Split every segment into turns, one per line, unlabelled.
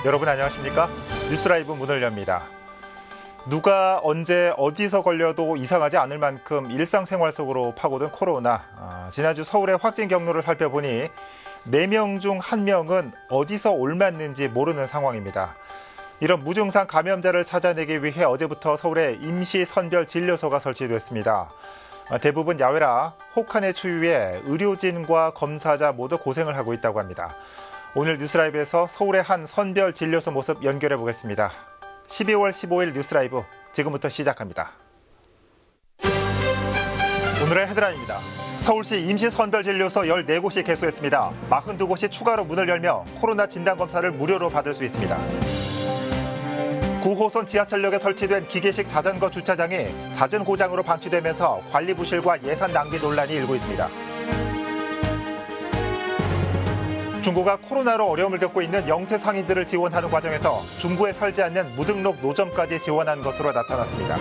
여러분 안녕하십니까? 뉴스라이브 문을 엽니다. 누가 언제 어디서 걸려도 이상하지 않을 만큼 일상생활 속으로 파고든 코로나. 지난주 서울의 확진 경로를 살펴보니 4명 중 1명은 어디서 옮았는지 모르는 상황입니다. 이런 무증상 감염자를 찾아내기 위해 어제부터 서울에 임시 선별 진료소가 설치됐습니다. 대부분 야외라 혹한의 추위에 의료진과 검사자 모두 고생을 하고 있다고 합니다. 오늘 뉴스라이브에서 서울의 한 선별 진료소 모습 연결해 보겠습니다. 12월 15일 뉴스라이브 지금부터 시작합니다. 오늘의 헤드라인입니다. 서울시 임시선별진료소 14곳이 개소했습니다. 42곳이 추가로 문을 열며 코로나 진단검사를 무료로 받을 수 있습니다. 9호선 지하철역에 설치된 기계식 자전거 주차장이 잦은 고장으로 방치되면서 관리 부실과 예산 낭비 논란이 일고 있습니다. 중구가 코로나로 어려움을 겪고 있는 영세 상인들을 지원하는 과정에서 중구에 살지 않는 무등록 노점까지 지원한 것으로 나타났습니다.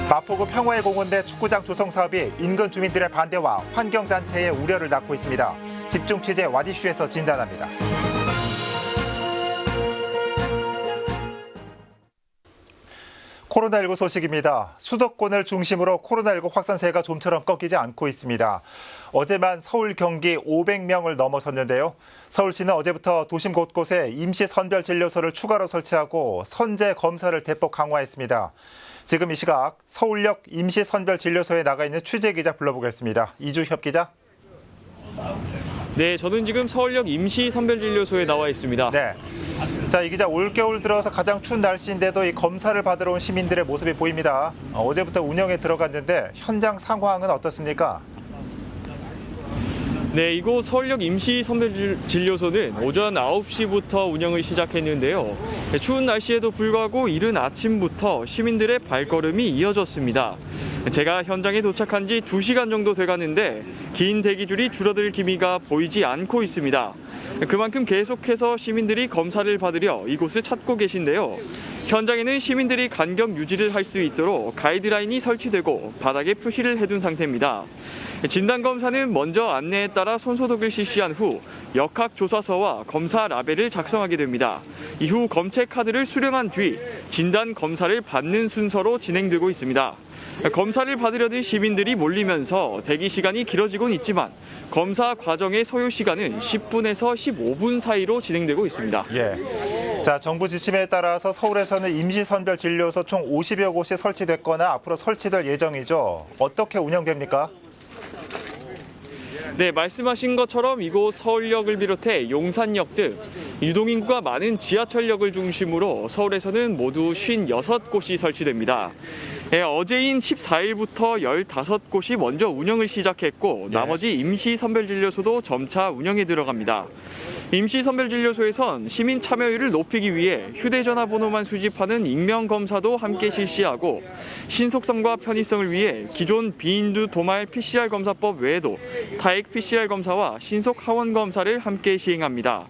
마포구 평화의 공원 내 축구장 조성 사업이 인근 주민들의 반대와 환경단체의 우려를 낳고 있습니다. 집중 취재 와디슈에서 진단합니다. 코로나19 소식입니다. 수도권을 중심으로 코로나19 확산세가 좀처럼 꺾이지 않고 있습니다. 어제만 서울, 경기 500명을 넘어섰는데요. 서울시는 어제부터 도심 곳곳에 임시선별진료소를 추가로 설치하고 선제 검사를 대폭 강화했습니다. 지금 이 시각 서울역 임시선별진료소에 나가 있는 취재기자 불러보겠습니다. 이주협 기자.
네, 저는 지금 서울역 임시선별진료소에 나와 있습니다.
네. 자, 이 기자, 올겨울 들어서 가장 추운 날씨인데도 이 검사를 받으러 온 시민들의 모습이 보입니다. 어제부터 운영에 들어갔는데 현장 상황은 어떻습니까?
네, 이곳 서울역 임시선별진료소는 오전 9시부터 운영을 시작했는데요. 추운 날씨에도 불구하고 이른 아침부터 시민들의 발걸음이 이어졌습니다. 제가 현장에 도착한 지 2시간 정도 돼가는데 긴 대기줄이 줄어들 기미가 보이지 않고 있습니다. 그만큼 계속해서 시민들이 검사를 받으려 이곳을 찾고 계신데요. 현장에는 시민들이 간격 유지를 할 수 있도록 가이드라인이 설치되고 바닥에 표시를 해둔 상태입니다. 진단검사는 먼저 안내에 따라 손소독을 실시한 후 역학조사서와 검사 라벨을 작성하게 됩니다. 이후 검체 카드를 수령한 뒤 진단검사를 받는 순서로 진행되고 있습니다. 검사를 받으려는 시민들이 몰리면서 대기 시간이 길어지곤 있지만 검사 과정의 소요 시간은 10분에서 15분 사이로 진행되고 있습니다.
예. 자, 정부 지침에 따라서 서울에서는 임시선별진료소 총 50여 곳이 설치됐거나 앞으로 설치될 예정이죠. 어떻게 운영됩니까?
네, 말씀하신 것처럼 이곳 서울역을 비롯해 용산역 등 유동인구가 많은 지하철역을 중심으로 서울에서는 모두 56곳이 설치됩니다. 네, 어제인 14일부터 15곳이 먼저 운영을 시작했고 나머지 임시선별진료소도 점차 운영에 들어갑니다. 임시선별진료소에선 시민 참여율을 높이기 위해 휴대전화 번호만 수집하는 익명검사도 함께 실시하고 신속성과 편의성을 위해 기존 비인두 도말 PCR 검사법 외에도 타액 PCR 검사와 신속 하원 검사를 함께 시행합니다.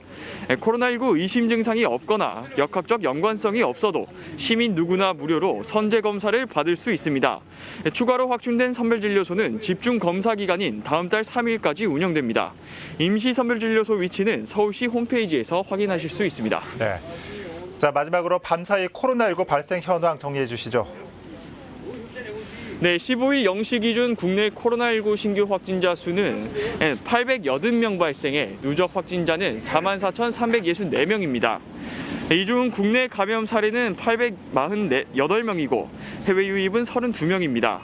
코로나19 의심 증상이 없거나 역학적 연관성이 없어도 시민 누구나 무료로 선제 검사를 받을 수 있습니다. 추가로 확충된 선별진료소는 집중 검사 기간인 다음 달 3일까지 운영됩니다. 임시 선별진료소 위치는 서울시 홈페이지에서 확인하실 수 있습니다.
네. 자, 마지막으로 밤사이 코로나19 발생 현황 정리해 주시죠.
네, 15일 0시 기준 국내 코로나19 신규 확진자 수는 880명 발생해 누적 확진자는 44,364명입니다. 이 중 국내 감염 사례는 848명이고 해외 유입은 32명입니다.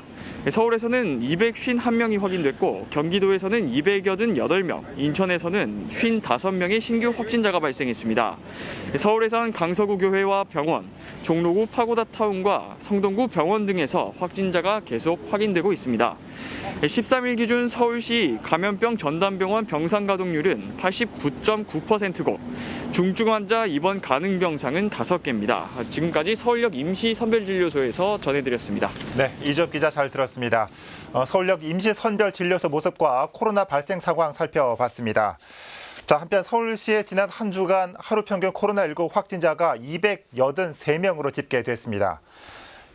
서울에서는 251명이 확인됐고 경기도에서는 288명, 인천에서는 55명의 신규 확진자가 발생했습니다. 서울에선 강서구 교회와 병원, 종로구 파고다 타운과 성동구 병원 등에서 확진자가 계속 확인되고 있습니다. 13일 기준 서울시 감염병 전담병원 병상 가동률은 89.9%고 중증 환자 입원 가능 병상은 5개입니다. 지금까지 서울역 임시선별진료소에서 전해드렸습니다.
네, 이주협 기자 잘 들었습니다. 서울역 임시선별진료소 모습과 코로나 발생 상황 살펴봤습니다. 자, 한편 서울시의 지난 한 주간 하루 평균 코로나19 확진자가 283명으로 집계됐습니다.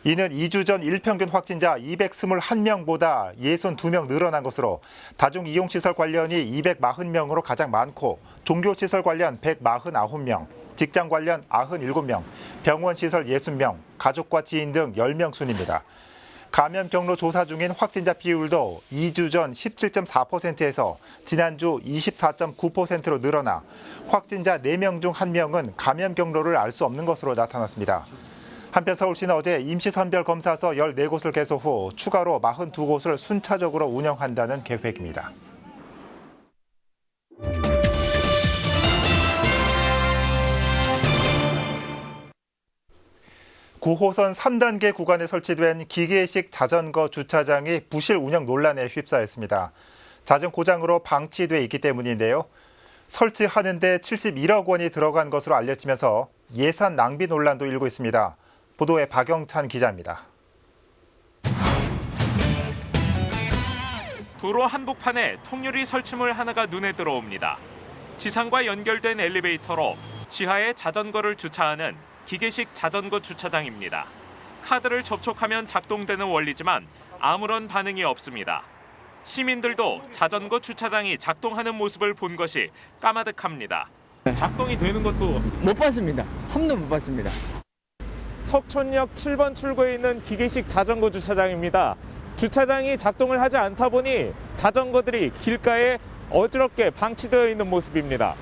이는 2주 전 일평균 확진자 221명보다 62명 늘어난 것으로 다중이용시설 관련이 240명으로 가장 많고 종교시설 관련 149명, 직장 관련 97명, 병원시설 60명, 가족과 지인 등 10명 순입니다. 감염 경로 조사 중인 확진자 비율도 2주 전 17.4%에서 지난주 24.9%로 늘어나 확진자 4명 중 1명은 감염 경로를 알 수 없는 것으로 나타났습니다. 한편 서울시는 어제 임시선별검사소 14곳을 개소 후 추가로 42곳을 순차적으로 운영한다는 계획입니다. 9호선 3단계 구간에 설치된 기계식 자전거 주차장이 부실 운영 논란에 휩싸였습니다. 잦은 고장으로 방치돼 있기 때문인데요. 설치하는데 71억 원이 들어간 것으로 알려지면서 예산 낭비 논란도 일고 있습니다. 보도에 박영찬 기자입니다.
도로 한복판에 통유리 설치물 하나가 눈에 들어옵니다. 지상과 연결된 엘리베이터로 지하에 자전거를 주차하는 기계식 자전거 주차장입니다. 카드를 접촉하면 작동되는 원리지만 아무런 반응이 없습니다. 시민들도 자전거 주차장이 작동하는 모습을 본 것이 까마득합니다. 작동이 되는 것도
못 봤습니다. 한 번도 못 봤습니다.
석촌역 7번 출구에 있는 기계식 자전거 주차장입니다. 주차장이 작동을 하지 않다 보니 자전거들이 길가에 어지럽게 방치되어 있는 모습입니다.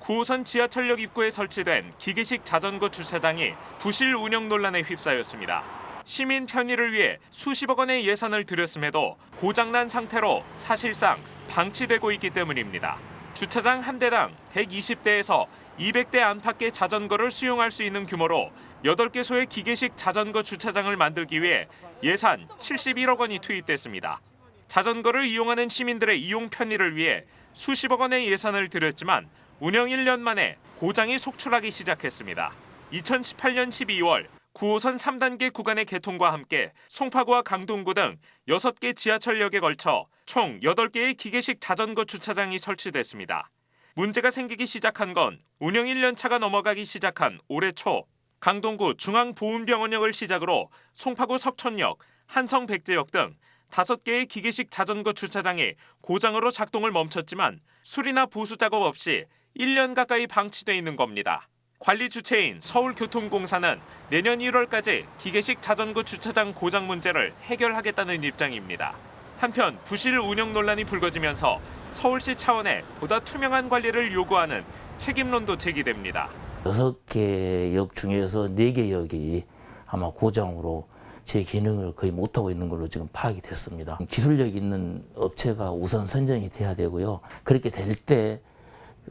9호선 지하철역 입구에 설치된 기계식 자전거 주차장이 부실 운영 논란에 휩싸였습니다. 시민 편의를 위해 수십억 원의 예산을 들였음에도 고장난 상태로 사실상 방치되고 있기 때문입니다. 주차장 한 대당 120대에서 200대 안팎의 자전거를 수용할 수 있는 규모로 8개소의 기계식 자전거 주차장을 만들기 위해 예산 71억 원이 투입됐습니다. 자전거를 이용하는 시민들의 이용 편의를 위해 수십억 원의 예산을 들였지만 운영 1년 만에 고장이 속출하기 시작했습니다. 2018년 12월 9호선 3단계 구간의 개통과 함께 송파구와 강동구 등 6개 지하철역에 걸쳐 총 8개의 기계식 자전거 주차장이 설치됐습니다. 문제가 생기기 시작한 건 운영 1년 차가 넘어가기 시작한 올해 초 강동구 중앙보훈병원역을 시작으로 송파구 석촌역, 한성백제역 등 5개의 기계식 자전거 주차장이 고장으로 작동을 멈췄지만 수리나 보수 작업 없이 1년 가까이 방치돼 있는 겁니다. 관리 주체인 서울교통공사는 내년 1월까지 기계식 자전거 주차장 고장 문제를 해결하겠다는 입장입니다. 한편 부실 운영 논란이 불거지면서 서울시 차원의 보다 투명한 관리를 요구하는 책임론도 제기됩니다.
6개 역 중에서 4개 역이 아마 고장으로 제 기능을 거의 못하고 있는 걸로 지금 파악이 됐습니다. 기술력 있는 업체가 우선 선정이 돼야 되고요. 그렇게 될 때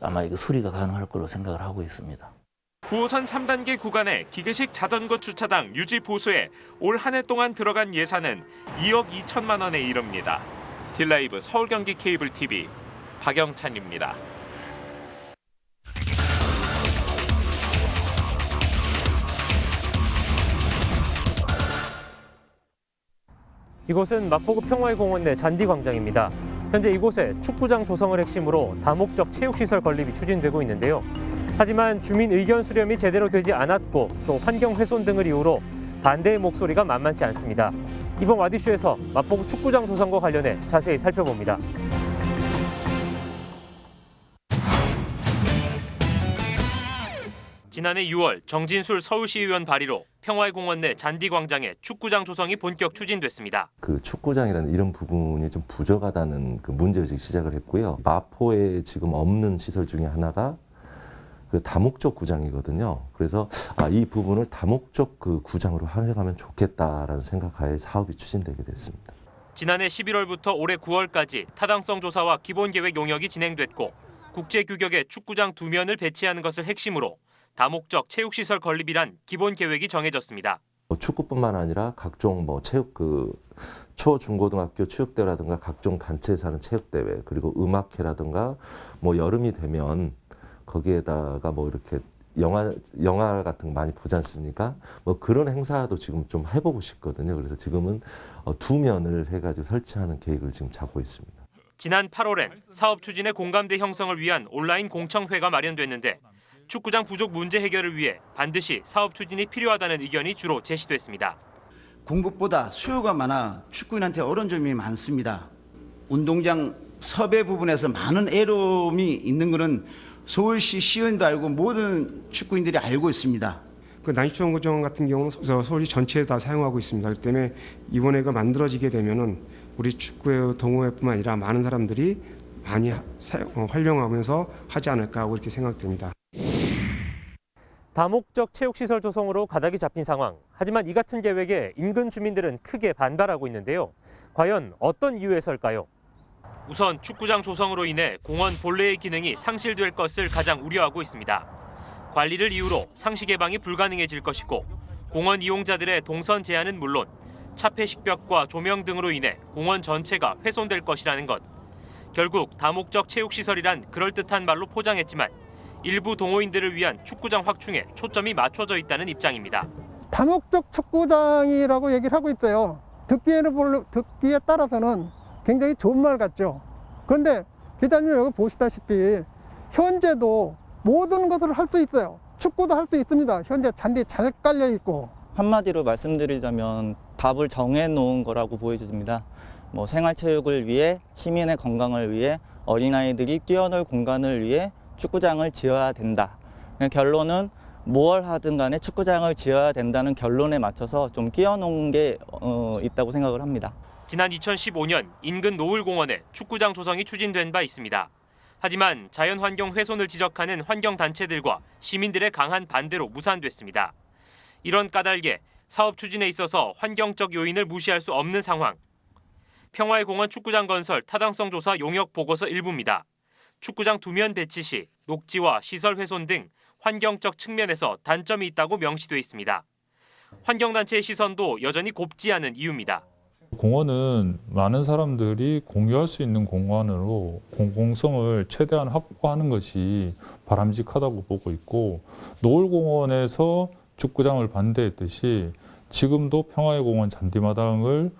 아마 이거 수리가 가능할 걸로 생각을 하고 있습니다.
9호선 3단계 구간의 기계식 자전거 주차장 유지 보수에 올 한 해 동안 들어간 예산은 2억 2천만 원에 이릅니다. 딜라이브 서울 경기 케이블 TV 박영찬입니다.
이곳은 마포구 평화의 공원 내 잔디광장입니다. 현재 이곳에 축구장 조성을 핵심으로 다목적 체육시설 건립이 추진되고 있는데요. 하지만 주민 의견 수렴이 제대로 되지 않았고 또 환경 훼손 등을 이유로 반대의 목소리가 만만치 않습니다. 이번 와디쇼에서 마포구 축구장 조성과 관련해 자세히 살펴봅니다.
지난해 6월 정진술 서울시의원 발의로 평화의 공원 내 잔디광장에 축구장 조성이 본격 추진됐습니다.
그 축구장이라는 이런 부분이 좀 부족하다는 그 문제의식이 시작을 했고요. 마포에 지금 없는 시설 중에 하나가 그 다목적 구장이거든요. 그래서 이 부분을 다목적 그 구장으로 활용하면 좋겠다라는 생각하에 사업이 추진되게 됐습니다.
지난해 11월부터 올해 9월까지 타당성 조사와 기본계획 용역이 진행됐고 국제 규격의 축구장 2면을 배치하는 것을 핵심으로 다목적 체육시설 건립이란 기본계획이 정해졌습니다.
축구뿐만 아니라 각종 체육 초중고등학교 체육대회라든가 각종 단체에서 하는 체육대회 그리고 음악회라든가 여름이 되면 거기에다가 이렇게 영화 같은 거 많이 보지 않습니까? 그런 행사도 지금 좀 해보고 싶거든요. 그래서 지금은 2면을 해가지고 설치하는 계획을 지금 잡고 있습니다.
지난 8월엔 사업 추진의 공감대 형성을 위한 온라인 공청회가 마련됐는데
축구장 부족 문제 해결을 위해 반드시 사업 추진이 필요하다는 의견이 주로 제시됐습니다.
공급보다 수요가 많아 축구인한테 어려운 점이 많습니다. 운동장 섭외 부분에서 많은 애로움이 있는 것은 서울시 시의원도 알고 모든 축구인들이 알고 있습니다.
그 난시초원구장 같은 경우는 서울시 전체에 다 사용하고 있습니다. 그렇기 때문에 이번에가 만들어지게 되면은 우리 축구의 동호회뿐만 아니라 많은 사람들이 많이 활용하면서 하지 않을까 하고 이렇게 생각됩니다.
다목적 체육시설 조성으로 가닥이 잡힌 상황. 하지만 이 같은 계획에 인근 주민들은 크게 반발하고 있는데요. 과연 어떤 이유에서일까요? 우선 축구장 조성으로 인해 공원 본래의 기능이 상실될 것을 가장 우려하고 있습니다. 관리를 이유로 상시 개방이 불가능해질 것이고 공원 이용자들의 동선 제한은 물론 차폐 식벽과 조명 등으로 인해 공원 전체가 훼손될 것이라는 것. 결국 다목적 체육시설이란 그럴듯한 말로 포장했지만 일부 동호인들을 위한 축구장 확충에 초점이 맞춰져 있다는 입장입니다.
다목적 축구장이라고 얘기를 하고 있어요. 듣기에 따라서는 굉장히 좋은 말 같죠. 그런데 기자님 여기 보시다시피 현재도 모든 것을 할 수 있어요. 축구도 할 수 있습니다. 현재 잔디 잘 깔려 있고.
한마디로 말씀드리자면 답을 정해놓은 거라고 보여집니다. 생활체육을 위해, 시민의 건강을 위해, 어린아이들이 뛰어놀 공간을 위해 축구장을 지어야 된다. 결론은 뭘 하든 간에 축구장을 지어야 된다는 결론에 맞춰서 좀 끼워놓은 게 있다고 생각을 합니다.
지난 2015년 인근 노을공원에 축구장 조성이 추진된 바 있습니다. 하지만 자연환경 훼손을 지적하는 환경단체들과 시민들의 강한 반대로 무산됐습니다. 이런 까닭에 사업 추진에 있어서 환경적 요인을 무시할 수 없는 상황. 평화의 공원 축구장 건설 타당성 조사 용역 보고서 일부입니다. 축구장 두면 배치 시 녹지와 시설 훼손 등 환경적 측면에서 단점이 있다고 명시돼 있습니다. 환경단체의 시선도 여전히 곱지 않은 이유입니다.
공원은 많은 사람들이 공유할 수 있는 공간으로 공공성을 최대한 확보하는 것이 바람직하다고 보고 있고, 노을공원에서 축구장을 반대했듯이 지금도 평화의 공원 잔디마당을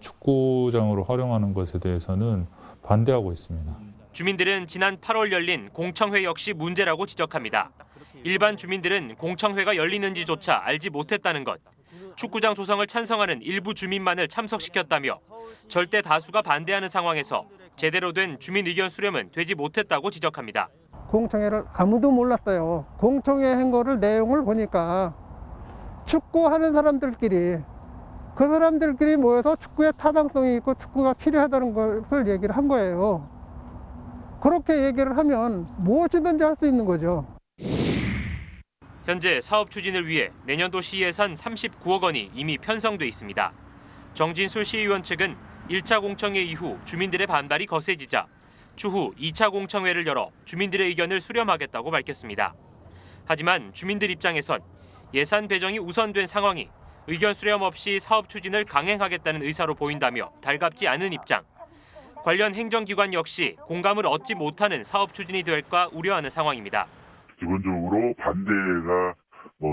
축구장으로 활용하는 것에 대해서는 반대하고 있습니다.
주민들은 지난 8월 열린 공청회 역시 문제라고 지적합니다. 일반 주민들은 공청회가 열리는지조차 알지 못했다는 것. 축구장 조성을 찬성하는 일부 주민만을 참석시켰다며 절대 다수가 반대하는 상황에서 제대로 된 주민 의견 수렴은 되지 못했다고 지적합니다.
공청회를 아무도 몰랐어요. 공청회 한 거를 내용을 보니까 축구하는 사람들끼리 그 사람들끼리 모여서 축구의 타당성이 있고 축구가 필요하다는 것을 얘기를 한 거예요. 그렇게 얘기를 하면 무엇이든지 할 수 있는 거죠.
현재 사업 추진을 위해 내년도 시예산 39억 원이 이미 편성돼 있습니다. 정진술 시의원 측은 1차 공청회 이후 주민들의 반발이 거세지자 추후 2차 공청회를 열어 주민들의 의견을 수렴하겠다고 밝혔습니다. 하지만 주민들 입장에선 예산 배정이 우선된 상황이 의견 수렴 없이 사업 추진을 강행하겠다는 의사로 보인다며 달갑지 않은 입장. 관련 행정기관 역시 공감을 얻지 못하는 사업 추진이 될까 우려하는 상황입니다.
기본적으로 반대가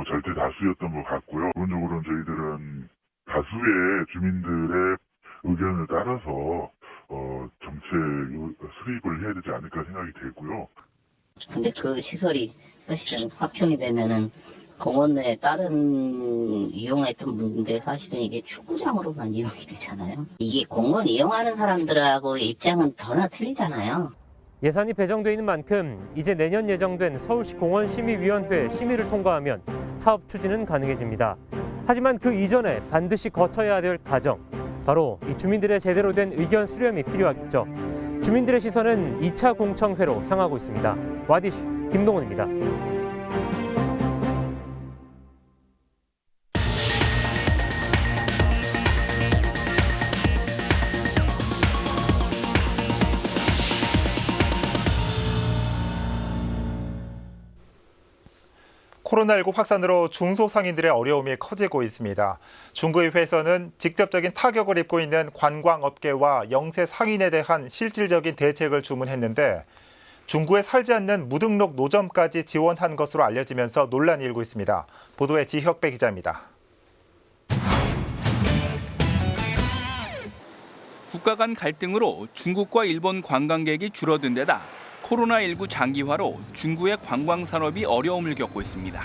절대 다수였던 것 같고요. 기본적으로는 저희들은 다수의 주민들의 의견을 따라서 정책 수립을 해야 되지 않을까 생각이 되고요.
근데 그 시설이 사실은 확충이 되면은 공원 내에 다른 이용했던 분들 사실은 이게 축구장으로만 이용이 되잖아요. 이게 공원 이용하는 사람들하고 입장은 더나 틀리잖아요.
예산이 배정돼 있는 만큼 이제 내년 예정된 서울시 공원심의위원회 심의를 통과하면 사업 추진은 가능해집니다. 하지만 그 이전에 반드시 거쳐야 될 과정, 바로 이 주민들의 제대로 된 의견 수렴이 필요하겠죠. 주민들의 시선은 2차 공청회로 향하고 있습니다. 와디슈 김동훈입니다.
코로나19 확산으로 중소상인들의 어려움이 커지고 있습니다. 중구의회에서는 직접적인 타격을 입고 있는 관광업계와 영세 상인에 대한 실질적인 대책을 주문했는데 중구에 살지 않는 무등록 노점까지 지원한 것으로 알려지면서 논란이 일고 있습니다. 보도에 지혁배 기자입니다.
국가 간 갈등으로 중국과 일본 관광객이 줄어든 데다 코로나19 장기화로 중구의 관광 산업이 어려움을 겪고 있습니다.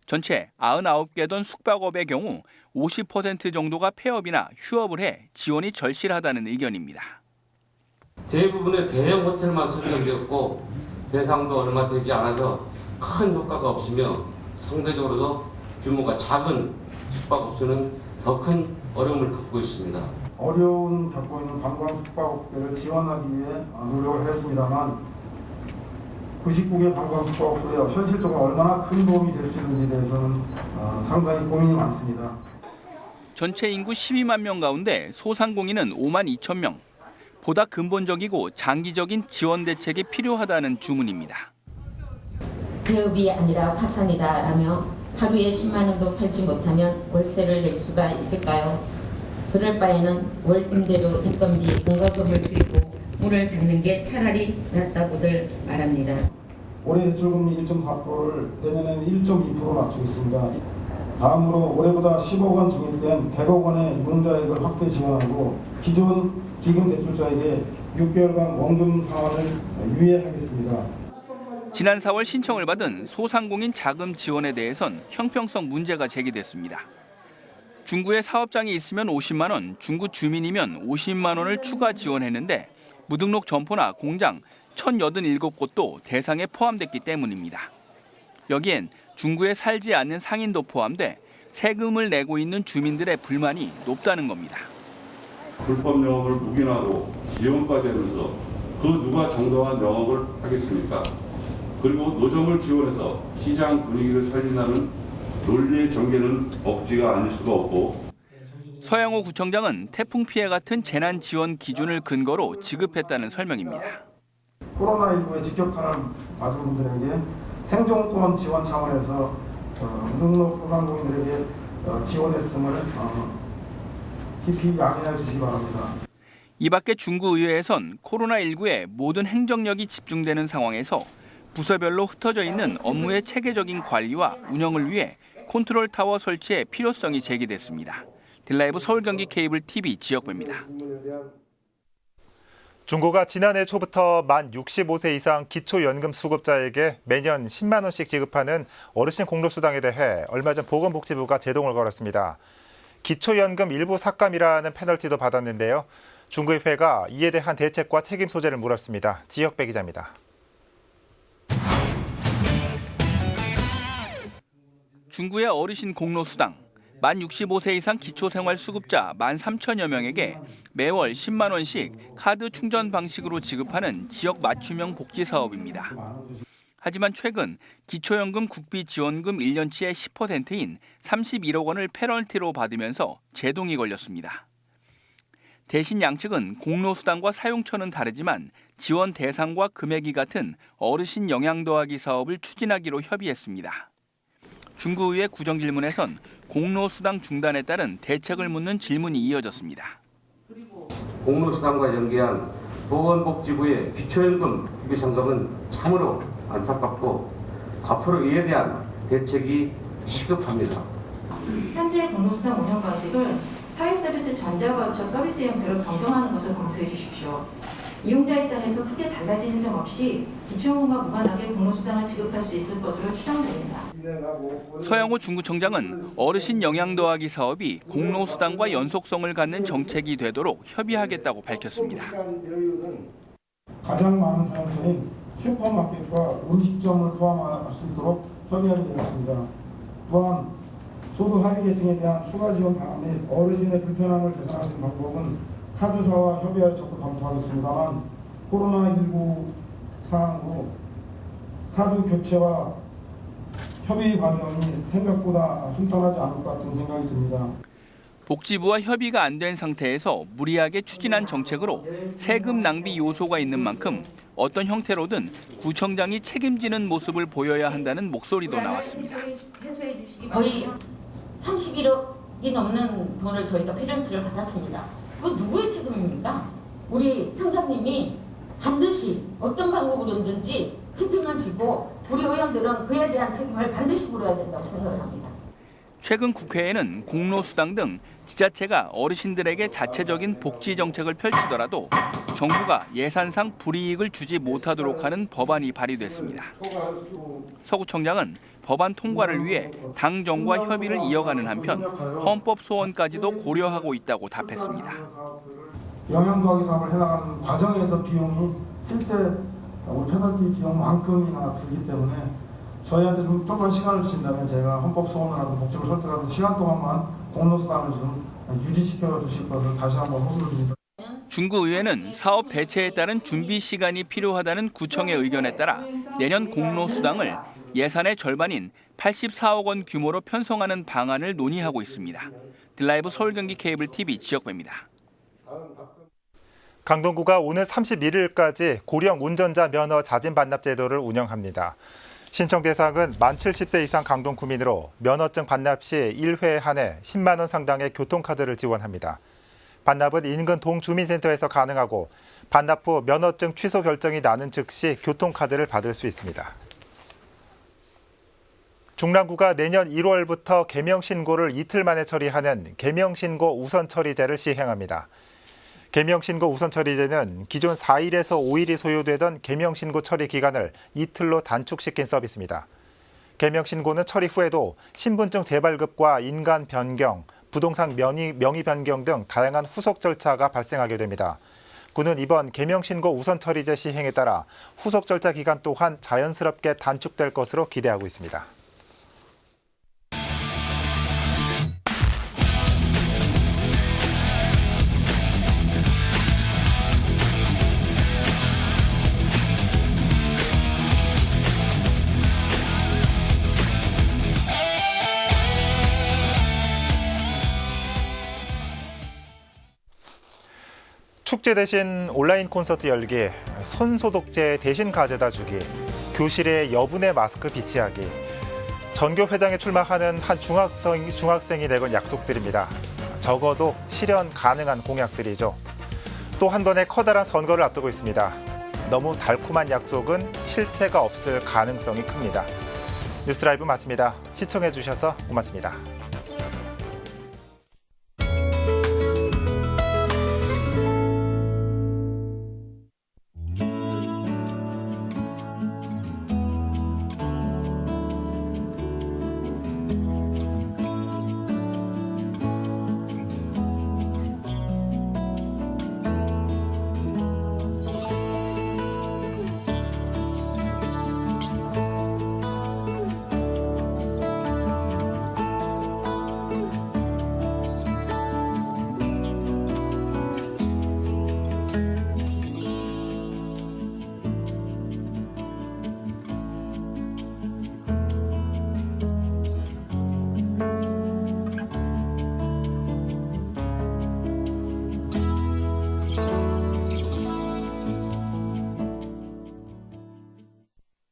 전체 99개던 숙박업의 경우 50% 정도가 폐업이나 휴업을 해 지원이 절실하다는 의견입니다.
대부분의 대형 호텔만 선정되었고 대상도 얼마 되지 않아서 큰 효과가 없으며 상대적으로도 규모가 작은 숙박업소는 더 큰 어려움을 겪고 있습니다.
어려운 겪고 있는 관광 숙박업계를 지원하기 위해 노력을 했습니다만 99개 관광 숙박업소에 현실적으로 얼마나 큰 도움이 될 수 있는지에 대해서는 상당히 고민이 많습니다.
전체 인구 12만 명 가운데 소상공인은 5만 2천 명. 보다 근본적이고 장기적인 지원 대책이 필요하다는 주문입니다.
폐업이 아니라 파산이다라며 하루에 10만 원도 팔지 못하면 월세를 낼 수가 있을까요? 그럴 바에는 월 임대료, 인건비, 공과금을 줄이고 문을 닫는 게 차라리 낫다고들 말합니다.
올해 대출금리 1.4%를 내년에는 1.2% 낮추겠습니다. 다음으로 올해보다 10억 원 증액된 100억 원의 융자액을 확대 지원하고 기존 기금 대출자에게 6개월간 원금 상환을 유예하겠습니다.
지난 4월 신청을 받은 소상공인 자금 지원에 대해선 형평성 문제가 제기됐습니다. 중구에 사업장이 있으면 50만 원, 중구 주민이면 50만 원을 추가 지원했는데 무등록 점포나 공장 1,087곳도 대상에 포함됐기 때문입니다. 여기엔 중구에 살지 않는 상인도 포함돼 세금을 내고 있는 주민들의 불만이 높다는 겁니다.
불법 영업을 묵인하고 지원까지 하면서 그 누가 정당한 영업을 하겠습니까? 그리고 노점을 지원해서 시장 분위기를 살린다는 논리의 전개는 억지가 아닐 수가 없고.
서양호 구청장은 태풍 피해 같은 재난 지원 기준을 근거로 지급했다는 설명입니다.
코로나19에 직격탄을 맞은 분들에게 생존권 지원 차원에서 무등록 소상공인들에게 지원했음을 깊이 양해해 주시기 바랍니다.
이 밖에 중구의회에선 코로나19에 모든 행정력이 집중되는 상황에서 부서별로 흩어져 있는 업무의 체계적인 관리와 운영을 위해 컨트롤 타워 설치의 필요성이 제기됐습니다. 딜라이브 서울 경기 케이블 TV 지역배입니다.
중구가 지난해 초부터 만 65세 이상 기초연금 수급자에게 매년 10만 원씩 지급하는 어르신 공로수당에 대해 얼마 전 보건복지부가 제동을 걸었습니다. 기초연금 일부 삭감이라는 페널티도 받았는데요. 중구의회가 이에 대한 대책과 책임 소재를 물었습니다. 지역배 기자입니다.
중구의 어르신 공로수당, 만 65세 이상 기초생활수급자 13,000여 명에게 매월 10만 원씩 카드 충전 방식으로 지급하는 지역 맞춤형 복지 사업입니다. 하지만 최근 기초연금 국비지원금 1년치의 10%인 31억 원을 페널티로 받으면서 제동이 걸렸습니다. 대신 양측은 공로수당과 사용처는 다르지만 지원 대상과 금액이 같은 어르신 영양 더하기 사업을 추진하기로 협의했습니다. 중구의회 구정질문에선 공로수당 중단에 따른 대책을 묻는 질문이 이어졌습니다.
공로수당과 연계한 보건복지부의 기초연금 국비상금은 참으로 안타깝고 앞으로 이에 대한 대책이 시급합니다.
현재 공로수당 운영 방식을 사회서비스 전자바우처 서비스 형태로 변경하는 것을 검토해 주십시오. 이용자 입장에서 크게 달라지는 점 없이 기초연금과 무관하게 공로수당을 지급할 수 있을 것으로 추정됩니다.
서양호 중구청장은 어르신 영양 더하기 사업이 공로수당과 연속성을 갖는 정책이 되도록 협의하겠다고 밝혔습니다.
가장 많은 사용처인 슈퍼마켓과 음식점을 포함할 수 있도록 협의하게 되었습니다. 또한 소득 하위 계층에 대한 추가 지원 방안 및 어르신의 불편함을 개선할 수 있는 방법은 카드사와 협의하여 적극 검토하겠습니다만 코로나19 상황으로 카드 교체와 협의 과정이 생각보다 순탄하지 않을 것 같은 생각이 듭니다.
복지부와 협의가 안 된 상태에서 무리하게 추진한 정책으로 세금 낭비 요소가 있는 만큼 어떤 형태로든 구청장이 책임지는 모습을 보여야 한다는 목소리도 나왔습니다.
거의 31억이 넘는 돈을 저희가 페널티를 받았습니다. 그건 누구의 책임입니까? 우리 청장님이 반드시 어떤 방법으로든지 책임을 지고 우리 의원들은 그에 대한 책임을 반드시 물어야 된다고 생각을 합니다.
최근 국회에는 공로수당 등 지자체가 어르신들에게 자체적인 복지 정책을 펼치더라도 정부가 예산상 불이익을 주지 못하도록 하는 법안이 발의됐습니다. 서구청장은 법안 통과를 위해 당정과 협의를 이어가는 한편 헌법 소원까지도 고려하고 있다고 답했습니다.
영양 더하기 3을 해나가는 과정에서 비용이 실제 우리 페널티 비용만큼이나 들기 때문에 저희한테 좀 조금만 시간을 주신다면 제가 헌법 소원을 하든 법적을 설득하는 시간 동안만 공로수당을 좀 유지시켜 주실 것을 다시 한번 호소를 드립니다.
중구의회는 사업 대체에 따른 준비 시간이 필요하다는 구청의 의견에 따라 내년 공로수당을 예산의 절반인 84억 원 규모로 편성하는 방안을 논의하고 있습니다. 드라이브 서울경기 케이블 TV 지역배입니다.
강동구가 오늘 31일까지 고령 운전자 면허 자진 반납 제도를 운영합니다. 신청 대상은 만 70세 이상 강동 구민으로 면허증 반납 시 1회에 한해 10만 원 상당의 교통카드를 지원합니다. 반납은 인근 동주민센터에서 가능하고 반납 후 면허증 취소 결정이 나는 즉시 교통카드를 받을 수 있습니다. 중랑구가 내년 1월부터 개명신고를 이틀 만에 처리하는 개명신고 우선처리제를 시행합니다. 개명신고 우선처리제는 기존 4일에서 5일이 소요되던 개명신고 처리 기간을 이틀로 단축시킨 서비스입니다. 개명신고는 처리 후에도 신분증 재발급과 인간 변경, 부동산 명의 변경 등 다양한 후속 절차가 발생하게 됩니다. 구는 이번 개명신고 우선처리제 시행에 따라 후속 절차 기간 또한 자연스럽게 단축될 것으로 기대하고 있습니다. 축제 대신 온라인 콘서트 열기, 손소독제 대신 가져다 주기, 교실에 여분의 마스크 비치하기, 전교회장에 출마하는 한 중학생이 내건 약속들입니다. 적어도 실현 가능한 공약들이죠. 또 한 번의 커다란 선거를 앞두고 있습니다. 너무 달콤한 약속은 실체가 없을 가능성이 큽니다. 뉴스라이브 마칩니다. 시청해 주셔서 고맙습니다.